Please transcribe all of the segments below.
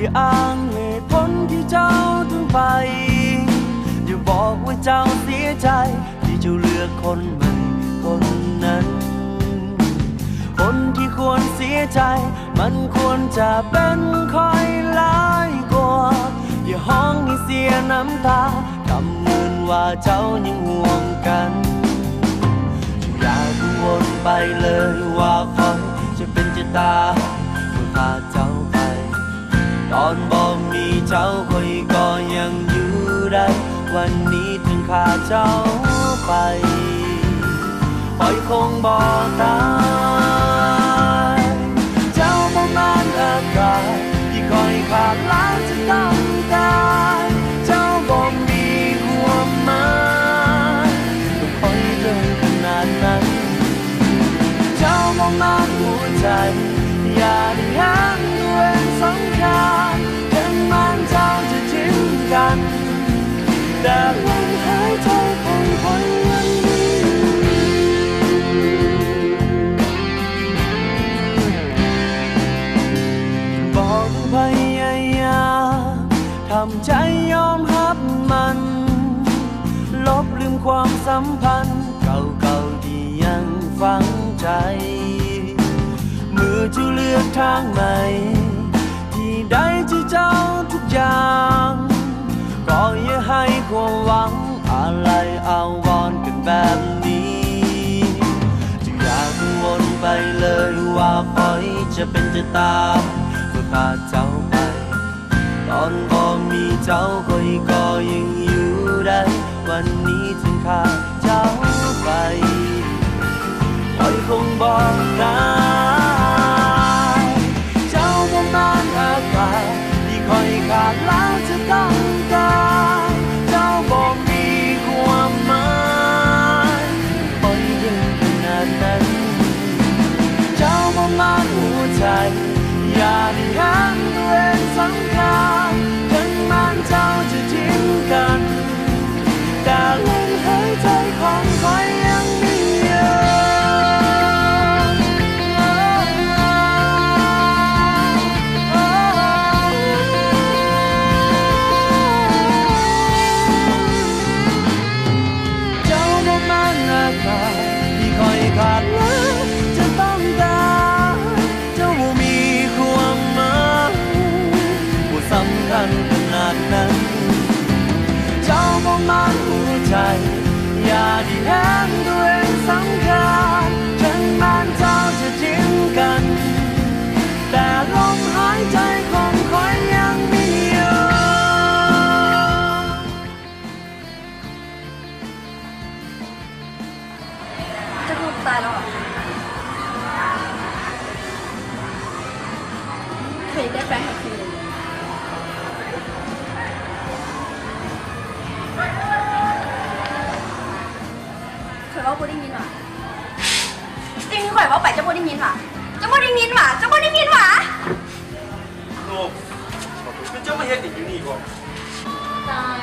อย่าอ้างเหตุผลที่เจ้าถึงไปอย่าบอกว่าเจ้าเสียใจที่เจ้าเลือกคนใหม่คนนั้น คนที่ควรเสียใจมันควรจะเป็นคอยหลายกว่าอย่าห้องให้เสียน้ำตาคำเหมือนว่าเจ้ายังห่วงกันอย่ากังวลไปเลยว่าคอยจะเป็นจะตายเมื่อพาเจ้าไปตอนบ่มีเจ้าคอยก็ยังอยู่ได้วันนี้ถึงขาเจ้าไปคอยคงบ่ตายเจ้าบ่มานอากาศที่คอยขาดแล้วจะต้องตายเจ้าบ่มีความหมายต้องคอยเลยขนาดนั้นเจ้าบ่มานหัวใจอย่าได้ห้ามด้วยสำคัญถึงมันเจ้าจะทิ้งกันแต่ลมหายใจของคอยยังมีบอกพยายามทำใจยอมรับมันลบลืมความสัมพันธ์เก่าๆที่ยังฝังใจเมื่อเจ้าเลือกทางใหม่ที่ได้ที่เจ้าทุกอย่างก็อย่าให้ความหวังอะไรเอาวอนกันแบบนี้จะอย่ากังวลไปเลยว่าคอยจะเป็นจะตายเมื่อพาเจ้าไปตอนบ่มีเจ้าคอยก็ยังอยู่ได้วันนี้ถึงขาดเจ้าไปคอยคงบอกได้เจ้าบ่มานอากาศที่คอยขาดแล้วจะต้องตายเจ้าบ่มีความหมายคอยเดินขนาดนั้นเจ้าบ่มานหัวใจอย่าได้ห้ามตัวเองสำคัญถึงมันเจ้าจะทิ้งกันแต่ลมหายใจของคอยยังมีอยู่เจ้าบ่มานอากาศที่คอยขาดแล้วจะต้องตายเจ้าบ่มีความหมายบ่สำคัญขนาดนั้นเจ้าบ่มานหัวใจอย่าได้แห้งตัวเองสำคัญถึงแม้เจ้าจะทิ้งกันแต่ลมหายใจของคอยยังมีอยู่จะพูดตายแล้วเหรอเคยได้แฟนกับคืนเคยว่าพูดได้ยินหรอจริงข่อยว่าไปจะพูดได้ยินหรอจะพูดได้ยินหรอจะพูดได้ยินหรอลูกเป็นเจ้ามาเฮ็ดอีกอยู่นี่ก่อนตาย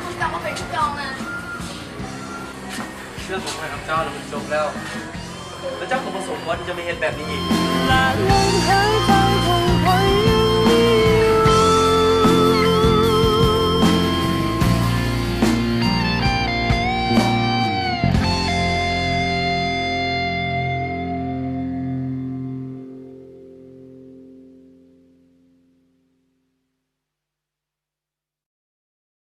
คุณกลับมาเป็นผู้จองนะเรื่องของใครกับเจ้าเรามันจบแล้วแล้วเจ้าก็ผสมว่าที่จะไม่เฮ็ดแบบนี้อีกและลมหายใจของคอย